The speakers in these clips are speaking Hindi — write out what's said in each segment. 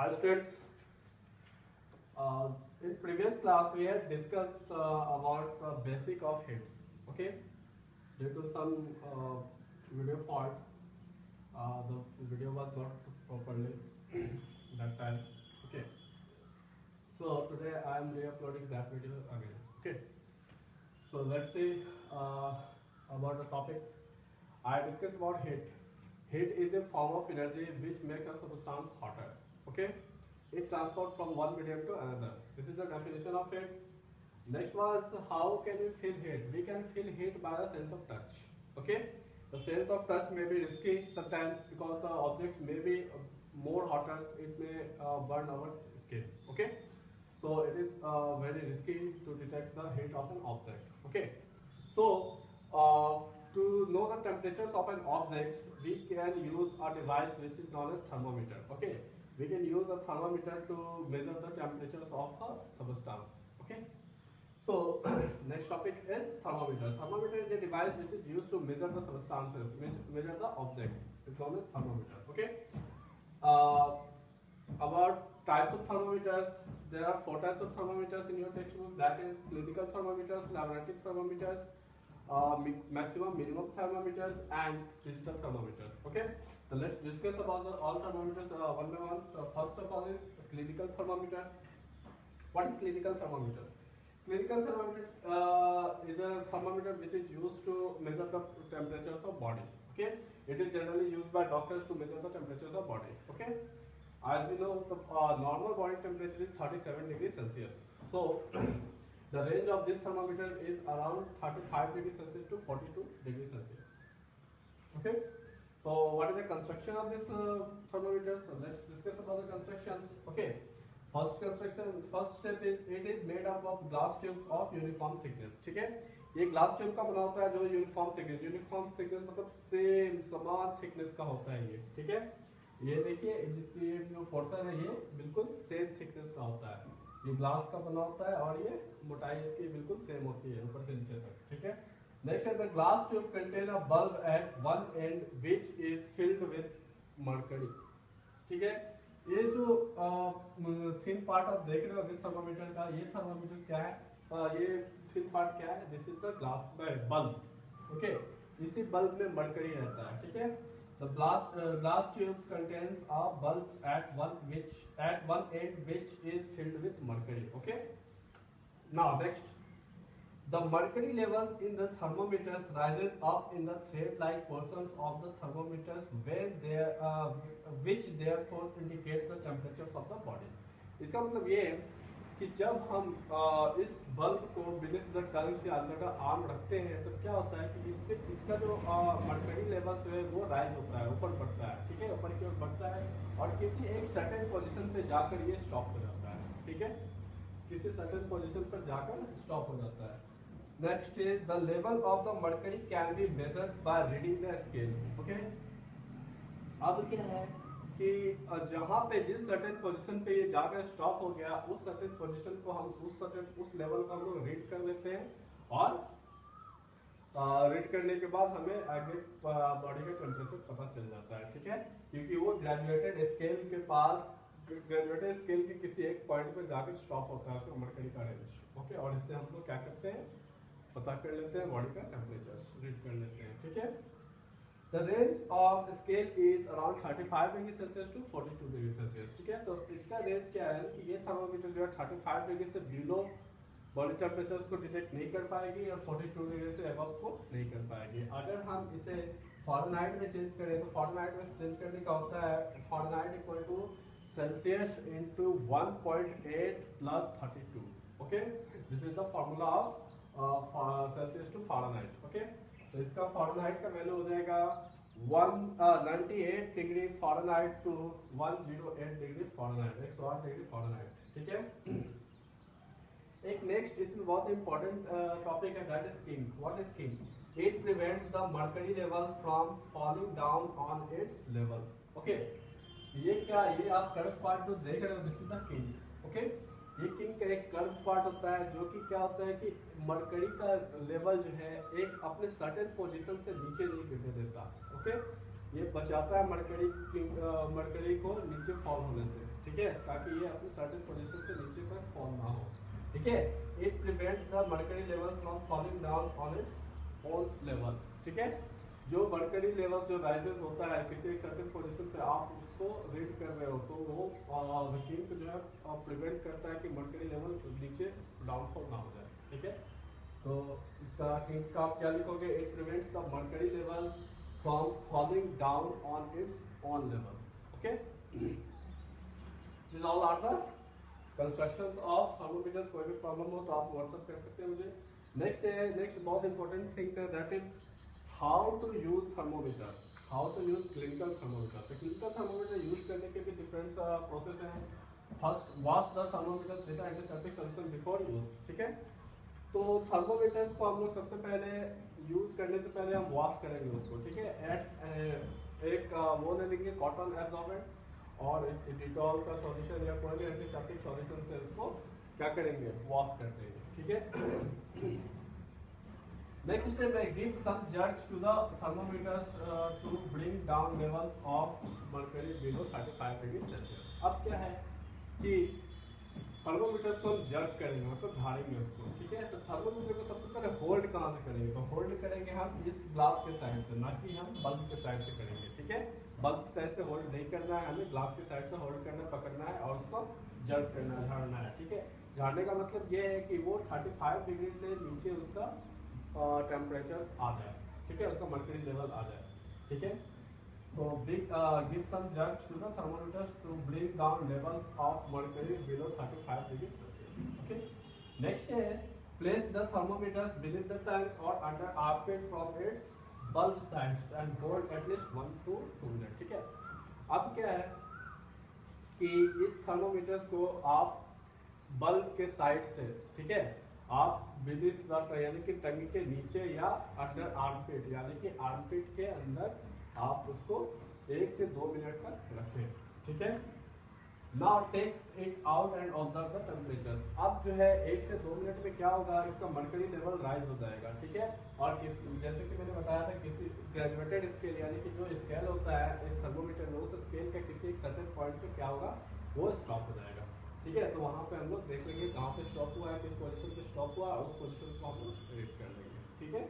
Hi students, in previous class we had discussed about the basic of hits. Okay, due to some video fault, the video was not properly that time. Okay, so today I am re-uploading that video again. Okay, so let's see about the topic. I discussed about heat. Heat is a form of energy which makes a substance hotter. Okay, it transfers from one medium to another. This is the definition of heat. Next was how can we feel heat? We can feel heat by the sense of touch. Okay, the sense of touch may be risky sometimes because the object may be more hotter. It may burn our skin. Okay, so it is very risky to detect the heat of an object. Okay, so to know the temperatures of an object, we can use a device which is known as thermometer. Okay, we can use a thermometer to measure the temperatures of a substance. Okay, so next topic is thermometer. Thermometer is a device which is used to measure the substances, which measure the object. It's known as thermometer. Okay, about types of thermometers, there are 4 types of thermometers in your textbook. That is clinical thermometers, laboratory thermometers, maximum minimum thermometers, and digital thermometers. Okay, so let's discuss about all thermometers one by one. So first of all is clinical thermometers. What is clinical thermometer? Clinical thermometer is a thermometer which is used to measure the temperatures of body. Okay, it is generally used by doctors to measure the temperatures of body. Okay, as we know, the normal body temperature is 37 degrees Celsius. So the range of this thermometer is around 35 degrees Celsius to 42 degrees Celsius. Okay, so what is the construction of this thermometer? So let's discuss about the constructions. Okay, first step is it is made up of glass tubes of uniform thickness. ठीक है, ये ग्लास ट्यूब का बना होता है जो यूनिफॉर्म थिकनेस मतलब सेम समान थिकनेस का होता है ये. ठीक है, ये देखिए जितनी जो पोर्शन है ये बिल्कुल सेम थिकनेस का होता है. ये ग्लास का बना होता है और ये मोटाई इसकी बिल्कुल सेम होती है ऊपर से नीचे तक. ठीक है, नेक्स्ट है the glass tube contain a bulb at one end which is filled with mercury. ठीक है, ये जो थिन पार्ट आप देख रहे हो दिस थर्मोमीटर का, ये थर्मोमीटर क्या है, ये थिन पार्ट क्या है, this is the glass bulb. Okay, इसी बल्ब में मरकरी रहता है. ठीक है, the glass tubes contains a bulb at one end which is filled with mercury. Okay, now next, the mercury levels in the thermometers rises up in the thread like portions of the thermometers when which therefore indicates the temperatures of the body. इसका मतलब ये है कि जब हम इस बल्ब को beneath the tongue से अंदर का आर्म रखते हैं तो क्या होता है कि इसका जो मर्करी लेवल है वो राइज होता है, ऊपर बढ़ता है. ठीक है, ऊपर की ओर बढ़ता है और किसी एक सर्टेन पोजीशन पे जाकर ये स्टॉप हो जाता है. ठीक है, किसी सर्टेन पोजीशन पर जाकर स्टॉप हो जाता है. Next is the level of the mercury can be measured by reading the scale. Okay, अब क्या है कि जहाँ पे जिस सर्टेन पोजीशन पे ये जाकर स्टॉप हो गया उस सर्टेन पोजीशन को हम उस लेवल को हम लोग रीड कर लेते हैं और रीड करने के बाद हमें एग्जैक्ट बॉडी का टेम्परेचर पता चल जाता है. ठीक है, क्योंकि वो ग्रेजुएटेड स्केल के पास ग्रेजुएटेड स्केल के किसी एक पॉइंट पे जाकर स्टॉप होता है उसका मर्करी का रेंज. ओके, और इससे हम लोग क्या करते हैं, पता कर लेते हैं बॉडी का टेम्परेचर, रीड कर लेते हैं. ठीक है, The range of scale is around 35 degree Celsius to 42 degree Celsius. ठीक है, तो इसका रेंज क्या है कि ये थर्मोमीटर जो है 35 डिग्री से बिलो बॉडी टेम्परेचर को डिटेक्ट नहीं कर पाएगी और 42 डिग्री से अबव को नहीं कर पाएगी. अगर हम इसे फ़ारेनहाइट में चेंज करें तो फ़ारेनहाइट में चेंज करने का होता है Fahrenheit equal to Celsius into 1.8 plus 32. Okay, this is the formula of Celsius to Fahrenheit. Okay, तो इसका फ़ारेनहाइट का वैल्यू हो जाएगा 98 degree Fahrenheit to 108 degree Fahrenheit, 108 degree Fahrenheit. ठीक है, एक नेक्स्ट इसमें बहुत इंपॉर्टेंट टॉपिक है that is king. What is king? It prevents the mercury level from falling down on its level. Okay, ये क्या, ये आप कर्व पार्ट जो देख रहे हो this is the king. Okay, ये किंग का एक कर्व पार्ट होता है जो कि क्या होता है कि मरकरी का लेवल जो है एक अपने सर्टेन पोजीशन से नीचे नहीं गिरने देता. ओके, ये बचाता है मरकरी को नीचे फॉल होने से, ठीक है, ताकि ये अपनी सर्टेन पोजीशन से नीचे पर फॉल ना हो, ठीक है। It prevents the mercury level from falling down on its own level, ठीक है। जो मरकरी लेवल जो राइजेस होता है किसी एक सर्टेन पोजीशन पे, आप उसको रीड कर रहे हो तो वो मशीन को जो है प्रिवेंट करता है कि मरकरी लेवल नीचे डाउनफॉल ना हो जाए, ठीक है। तो इसका हिंट का आप क्या लिखोगे, it prevents the mercury level from falling down on its own level, okay. This all are the constructions of thermometers. कोई भी प्रॉब्लम हो तो आप व्हाट्सएप कर सकते हैं मुझे। नेक्स्ट बहुत इंपॉर्टेंट थिंग है, that is how to use thermometers, how to use clinical thermometer. तो क्लिनिकल थर्मोमीटर यूज करने के भी डिफरेंट प्रोसेस हैं। First, wash the thermometer with antiseptic solution before use, ठीक है। तो थर्मोमीटर्स को हम लोग सबसे पहले यूज करने से पहले हम वॉश करेंगे उसको, ठीक है। एक वो ले लेंगे कॉटन एब्जॉर्बेंट और डिटॉल का सॉल्यूशन या कोई भी एंटीसेप्टिक सॉल्यूशन से उसको क्या करेंगे, वॉश कर देंगे, ठीक है। Next step, I give some jerks to the thermometers to bring down levels of mercury below 35 degree Celsius. अब क्या है कि थर्मोमीटर्स को हम जर्क करेंगे, मतलब झाड़ेंगे उसको, ठीक है। तो थर्मोमीटर को सबसे पहले होल्ड कहाँ से करेंगे, तो होल्ड करेंगे हम इस ग्लास के साइड से, ना कि हम बल्ब के साइड से करेंगे, ठीक है। बल्ब की साइड से होल्ड नहीं करना है, हमें ग्लास की साइड से होल्ड करना, पकड़ना है और उसको जर्क करना है, झाड़ना है, ठीक है। झाड़ने का मतलब ये है कि वो 35 डिग्री से नीचे उसका टेम्परेचर्स आ जाए, ठीक है, उसका मर्क्यूरी लेवल आ जाए, ठीक है। तो give some jerks to the thermometers to bring down levels of mercury below 35 degree Celsius, okay. Next है place the thermometers beneath the tanks और under armpit from its bulb sides and hold at least 1 to 2 minute, ठीक है। अब क्या है कि इस थर्मोमीटर्स को आप बल्ब के साइड से, ठीक है, आप विदिश यानी कि टंगी के नीचे या अंडर आर्मपिट यानी कि आर्मपिट के अंदर आप उसको 1 से 2 मिनट तक रखें, ठीक है। Now take it out and observe the temperatures. अब जो है 1 से 2 मिनट में क्या होगा, इसका मर्क्यूरी लेवल राइज हो जाएगा, ठीक है। और जैसे कि मैंने बताया था, किसी ग्रेजुएटेड स्केल यानी कि जो स्केल होता है इस थर्मोमीटर में, उस स्केल का किसी एक सर्टेन पॉइंट पे क्या होगा, वो स्टॉप हो जाएगा, ठीक है। तो वहां पे हम लोग देख लेंगे कहाँ पे स्टॉप हुआ है, किस पोजीशन पे स्टॉप हुआ, उस पोजीशन को हम लोग रीड कर लेंगे, ठीक है।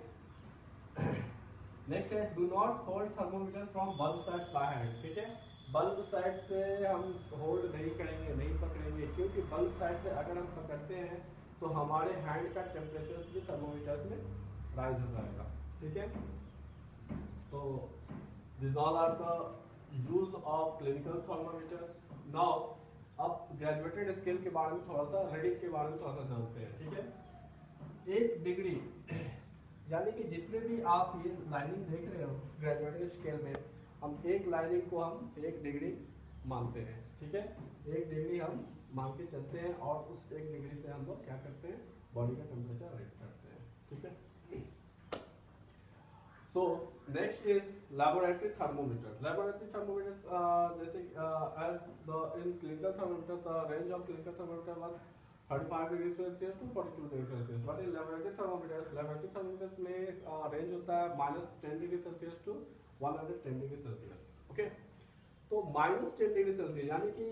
नेक्स्ट है do not hold thermometer from bulb side by hand, ठीक है। बल्ब साइड से हम होल्ड नहीं करेंगे, नहीं पकड़ेंगे, क्योंकि बल्ब साइड से अगर हम पकड़ते हैं तो हमारे हैंड का टेम्परेचर भी थर्मोमीटर्स में राइज हो जाएगा, ठीक है। तो this all are the use of clinical thermometers. Now अब ग्रेजुएटेड स्केल के बारे में थोड़ा सा, रीडिंग के बारे में थोड़ा सा जानते हैं, ठीक है। 1 डिग्री यानी कि जितने भी आप ये लाइनिंग देख रहे हो ग्रेजुएटेड स्केल में, हम एक लाइनिंग को हम 1 डिग्री मानते हैं, ठीक है। 1 डिग्री हम मान के चलते हैं और उस 1 डिग्री से हम लोग क्या करते हैं, बॉडी का टेम्परेचर रीड करते हैं, ठीक है। So next is laboratory thermometer. Laboratory thermometers, जैसे as the in clinical thermometer, the range of clinical thermometer was 35 degree Celsius to 42 degree Celsius. But in laboratory thermometers में range होता है -10 degree Celsius to 110 degree Celsius. Okay. तो -10 डिग्री सेल्सियस यानी कि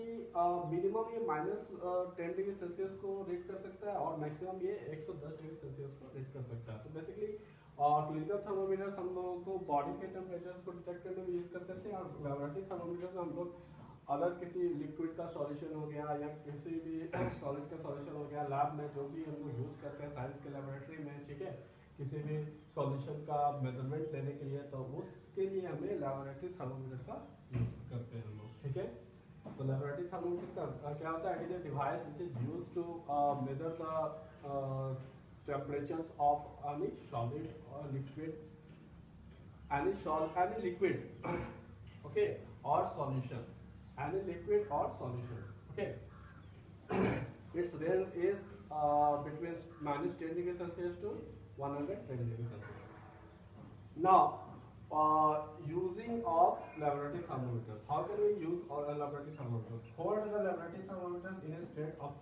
मिनिमम ये -10 डिग्री सेल्सियस को रीड कर सकता है और मैक्सिमम ये 110 डिग्री सेल्सियस को रीड कर सकता है. तो बेसिकली क्लिनिकल थर्मोमीटर्स हम लोगों को बॉडी के टेम्परेचर्स को डिटेक्ट करने में यूज करते थे और लेबोरेटरी थर्मोमीटर्स हम लोग अगर किसी लिक्विड का सॉल्यूशन हो गया या किसी भी सॉलिड का सॉल्यूशन हो गया लैब में, जो भी हम लोग यूज करते हैं साइंस के लेबोरेटरी में, ठीक है, किसी भी सॉल्यूशन का मेजरमेंट लेने के लिए, तो उसके लिए हमें लेबोरेटरी थर्मोमीटर का यूज करते हैं हम लोग, ठीक है। तो लेबोरेटरी थर्मोमीटर का क्या होता है, it is a device which is used to measure the temperatures of any solid or liquid, any liquid okay, or solution, any liquid or solution, okay. Its range is between -10 degree Celsius to 110 degree Celsius. Now using of laboratory thermometers, how can we use a laboratory thermometer? Hold the laboratory thermometers in a state of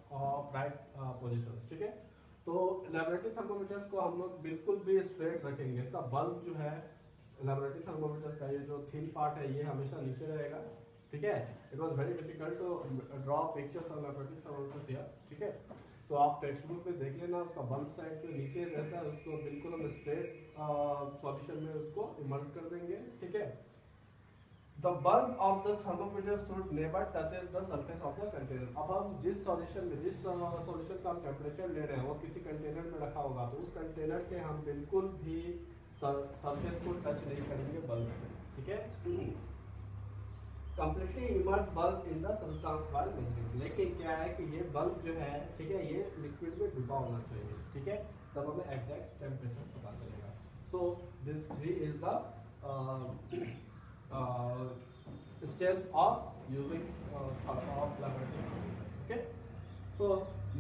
right positions, ठीक है। तो लेबोरेटरी थर्मोमीटर्स को हम लोग बिल्कुल भी स्ट्रेट रखेंगे, इसका बल्ब जो है लैबोरेटरी थर्मोमीटर्स का ये जो थिन पार्ट है ये हमेशा नीचे रहेगा, ठीक है। It was very difficult to draw pictures of laboratory thermometers here, ठीक है। तो आप टेक्स्ट बुक में देख लेना, उसका बल्ब साइड जो नीचे रहता है उसको बिल्कुल हम स्ट्रेट सॉल्यूशन में उसको इमर्ज कर देंगे, ठीक है। The bulb of the thermometer should never touches the surface of the container. अब हम जिस सॉल्यूशन में जिस सॉल्यूशन का हम टेम्परेचर ले रहे हैं वो किसी कंटेनर में रखा होगा, तो उस कंटेनर के हम बिल्कुल भी सरफेस को टच नहीं करेंगे बल्ब से, ठीक है। Completely immerse bulb in the substance while measuring. लेकिन क्या है कि ये बल्ब जो है, ठीक है, ये लिक्विड में डूबा होना चाहिए, ठीक है, तब हमें एग्जैक्ट टेम्परेचर पता चलेगा। So this 3 is the steps of using of laboratory thermometers. Okay. So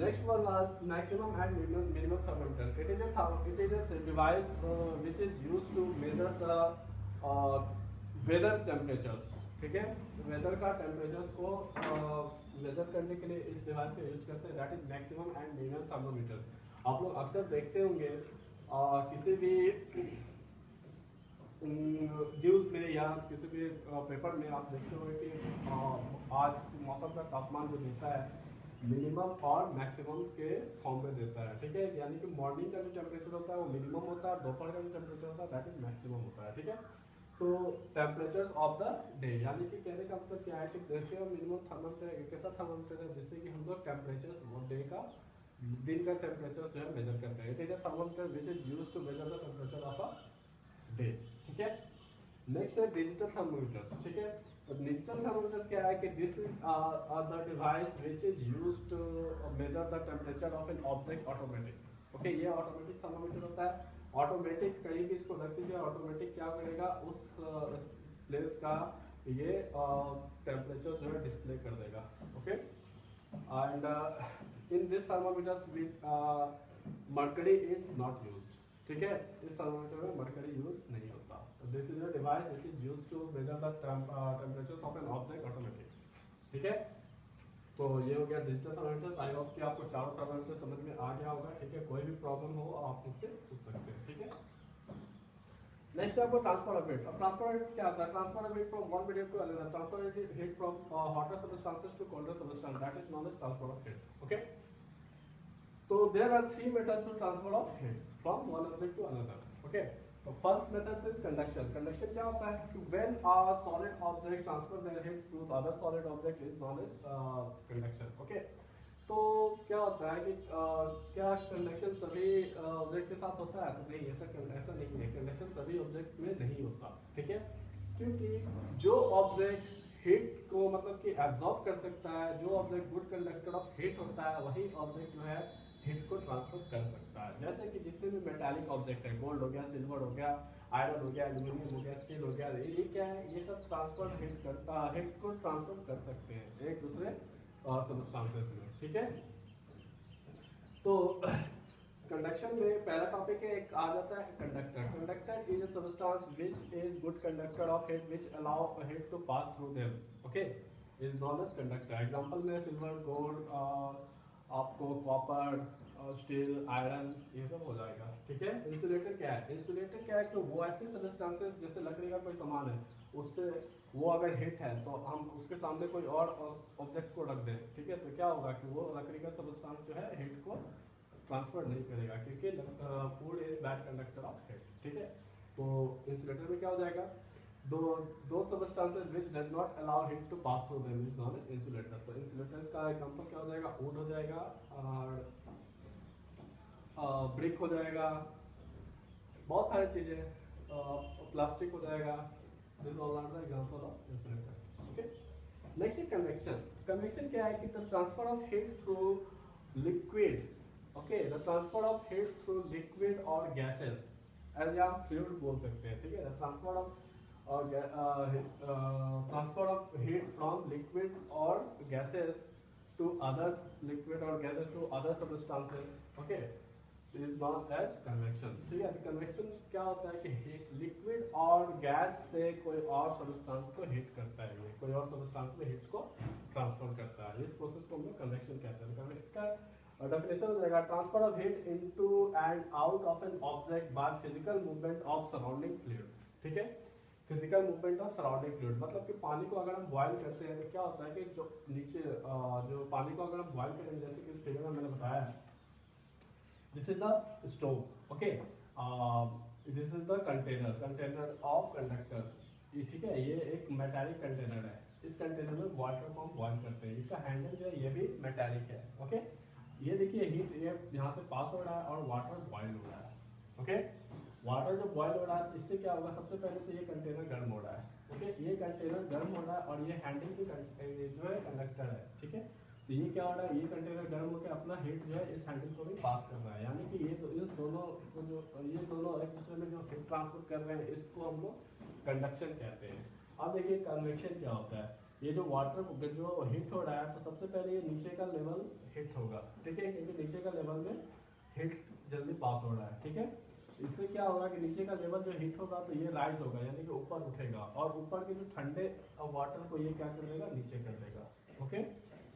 next one is maximum and minimum thermometer. It is a device which is used to measure the weather temperatures. ठीक है, वेदर का टेम्परेचर्स को मेजर करने के लिए इस डिवाइस का यूज करते हैं, that is maximum and minimum thermometer. आप लोग अक्सर देखते होंगे किसी भी न्यूज़ में या किसी भी पेपर में आप देखते होंगे कि आज मौसम का तापमान जो देता है मिनिमम और मैक्सिमम के फॉर्म में देता है, ठीक है। यानी कि मॉर्निंग का जो टेम्परेचर होता है वो मिनिमम होता है, दोपहर का जो टेम्परेचर होता है दैट इज मैक्सिमम होता है, ठीक है। तो टेम्परेचर्स ऑफ द डे, यानी कि कहने का मतलब क्या है कि मैक्सिमम मिनिमम थर्मोमीटर एक ऐसा थर्मोमीटर है जिससे कि हम लोग टेम्परेचर वो डे का दिन का टेम्परेचर जो है मेजर करते हैं। It is a thermometer which is used to measure the temperature of a day, ठीक है। नेक्स्ट है डिजिटल थर्मोमीटर्स, ठीक है। तो डिजिटल थर्मोमीटर्स क्या है कि this is the device which is used to measure the temperature of an object automatic. Okay, ये ऑटोमेटिक थर्मोमीटर होता है। ऑटोमेटिक कहीं भी इसको रख दीजिए, ऑटोमेटिक क्या करेगा उस प्लेस का ये टेम्परेचर जो है डिस्प्ले कर देगा, okay. And in this thermometers with mercury is not used, ठीक है। इस थर्मोमीटर में मर्करी यूज नहीं होता। This is a device which is used to measure the temperature of an object automatic, ठीक है। तो ये हो गया डिजिटल थर्मोमीटर। आई होप कि आपको चारों थर्मोमीटर समझ में आ गया होगा, ठीक है। कोई भी प्रॉब्लम हो आप मुझसे पूछ सकते हैं, ठीक है। नेक्स्ट आपको ट्रांसफर ऑफ हीट। अब ट्रांसफर ऑफ हीट क्या होता है? Transfer of heat from one medium to another. Transfer of heat from hotter substances to colder substance, that is known as transfer of heat, okay. So there are three methods to transfer of heat from one object to another. Okay. So first method is conduction. Conduction क्या होता है कि when a solid object transfer their heat to the other solid object is known as conduction. Okay. तो क्या होता है कि क्या कंडक्शन सभी ऑब्जेक्ट के साथ होता है? तो नहीं, ऐसा नहीं है। कंडक्शन सभी ऑब्जेक्ट में नहीं होता, ठीक है। क्योंकि जो ऑब्जेक्ट हीट को मतलब कि एब्जॉर्ब कर सकता है, जो object good conductor of heat होता है, वही ऑब्जेक्ट जो है हीट को ट्रांसफर कर सकता है। जैसे कि जितने भी मेटालिक ऑब्जेक्ट है, गोल्ड हो गया, सिल्वर हो गया, आयरन हो गया, एल्यूमिनियम हो गया, स्टील हो गया, ये क्या है, ये सब ट्रांसफर हीट को ट्रांसफर कर सकते हैं एक दूसरे सबस्टेंसेस में, ठीक है। तो कंडक्शन में पहला टॉपिक है, एक आ जाता है conductor. Conductor is a substance which is good conductor of heat which allow heat to pass through them, okay, is known as conductor. Example में सिल्वर, गोल्ड, आपको कॉपर, स्टील, आयरन, ये सब हो जाएगा, ठीक है। इंसुलेटर क्या है? इंसुलेटर क्या है कि वो ऐसे सबस्टेंसेस, जैसे लकड़ी का कोई सामान है, उससे वो अगर हिट है तो हम उसके सामने कोई और ऑब्जेक्ट को रख दें, ठीक है, तो क्या होगा कि वो लकड़ी का सबस्टेंस जो है हिट को ट्रांसफर नहीं करेगा, क्योंकि food is bad conductor of heat, ठीक है। तो इंसुलेटर में क्या हो जाएगा, दो substances which does not allow heat to pass through them is known as insulator. तो इंसुलेटर्स का एग्जांपल क्या हो जाएगा, वुड हो जाएगा, और ब्रिक हो जाएगा, बहुत सारी चीजें, प्लास्टिक हो जाएगा। This all are the example of insulators, okay. Next is convection. Convection क्या है कि the transfer of heat through liquid, okay, the transfer of heat through liquid और गैसेस, एज आप फ्लूइड बोल सकते हैं, ठीक है। The transfer of transfer of heat from liquid or gases to other liquid or gases to other substances, okay, is known as convection, ठीक है। कन्वेक्शन क्या होता है कि लिक्विड और गैस से कोई और सब्सटेंस को हीट करता है, ये कोई और सब्सटेंस में हीट को ट्रांसफर करता है, इस प्रोसेस को हम लोग कन्वेक्शन कहते हैं। कन्वेक्शन का डेफिनेशन हो जाएगा, transfer of heat into and out of an object by physical movement of surrounding fluid, ठीक है। Physical movement of surrounding fluid, मतलब कि पानी को अगर हम बॉयल करते हैं तो क्या होता है कि जो नीचे जो पानी को अगर हम बॉयल करेंगे, जैसे कि इस फिगर में मैंने बताया, this is the stove, okay, this is the container of conductors, ठीक है। ये एक मेटालिक कंटेनर है, इस कंटेनर में वाटर को हम बॉयल करते हैं, इसका हैंडल जो है ये भी मेटालिक है, ओके। ये देखिए हीट ये यहाँ से पास हो रहा है और वाटर बॉयल हो रहा है, ओके। वाटर जो बॉयल हो रहा है इससे क्या होगा, सबसे पहले तो ये कंटेनर गर्म हो रहा है, ओके। ये कंटेनर गर्म हो रहा है और ये हैंडल की जो है कंडक्टर है, ठीक है। तो ये क्या हो रहा है, ये कंटेनर गर्म होकर अपना हीट जो है इस हैंडल को भी पास कर रहा है, यानी कि ये तो इस दोनों को जो ये दोनों एक दूसरे में जो हीट ट्रांसफर कर रहे हैं इसको हम लोग कंडक्शन कहते हैं। अब देखिए कन्वेक्शन क्या होता है, ये जो वाटर जो हीट हो रहा है तो सबसे पहले ये नीचे का लेवल हीट होगा, ठीक है, क्योंकि नीचे का लेवल में हीट जल्दी पास हो रहा है, ठीक है। इससे क्या होगा कि नीचे का लेवल जो हीट होगा तो ये राइज होगा, यानी कि ऊपर उठेगा और ऊपर के जो ठंडे वाटर को ये क्या कर देगा, नीचे कर देगा, ओके,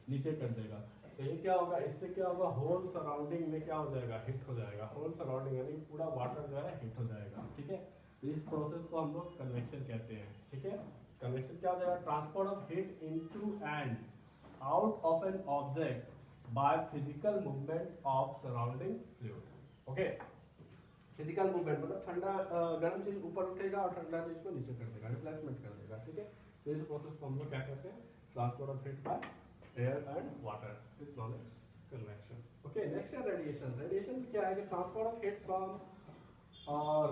नीचे कर देगा। तो ये क्या होगा, इससे क्या होगा, होल सराउंडिंग में क्या हो जाएगा, हीट हो जाएगा, होल सराउंडिंग यानी पूरा वाटर जो है हीट हो जाएगा, ठीक है। तो इस प्रोसेस को हम लोग कन्वेक्शन कहते हैं, ठीक है। कन्वेक्शन क्या हो जाएगा, transport of heat into and out of an object by physical movement of surrounding fluid, okay. Physical movement मतलब ठंडा गर्म चीज ऊपर उठेगा और ठंडा चीज को नीचे कर देगा, रिप्लेसमेंट कर देगा, ठीक है। तो इस प्रोसेस को हम लोग क्या कहते हैं, transport of heat by air and water, is known as convection, okay. Next है रेडिएशन। रेडिएशन क्या है कि transport of heat from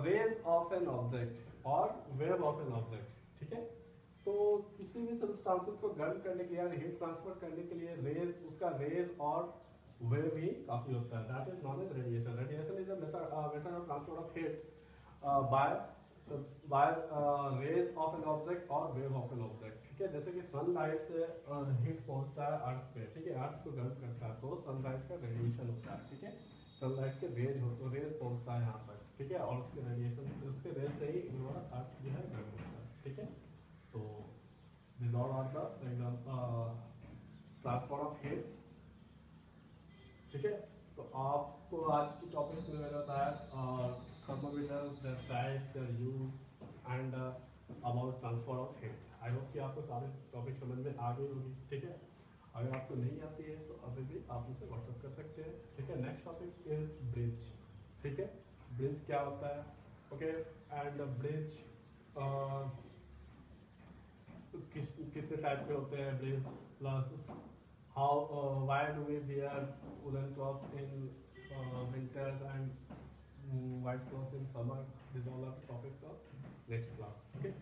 rays of an object और वेव ऑफ एन ऑब्जेक्ट, ठीक है। तो किसी भी सब्सटेंसेस को गर्म करने के लिए हीट ट्रांसफर करने के लिए रेज, उसका रेज और वेव ही काफी होता है, that is known as radiation. Radiation is a method of transport of heat by rays of an object और वेव ऑफ एन ऑब्जेक्ट, ठीक है। जैसे कि सनलाइट से हीट पहुंचता है अर्थ पे, ठीक है, अर्थ को गर्म करता है तो सनलाइट का रेडिएशन होता है, ठीक है। सनलाइट के रेज पहुंचता है यहाँ तक, ठीक है, और उसके रेडिएशन, उसके रेज से ही अर्थ जो है गर्म होता है, ठीक है। तो this all are the transport of heat, ठीक है। तो आपको आज की टॉपिक में मैंने बताया thermometer, their types, their use and about transfer of heat. I hope कि आपको सारे टॉपिक समझ में आ गई होगी, ठीक है। अगर आपको नहीं आती है तो अभी भी आप मुझसे व्हाट्सएप कर सकते हैं, ठीक है। नेक्स्ट टॉपिक इज ब्रिज, ठीक है। ब्रिज क्या होता है, ओके, एंड ब्रिज कितने टाइप के होते हैं bridge, plus how why do we wear woollen clothes in winters and white clothes in summer. These all are the topics of next class, okay.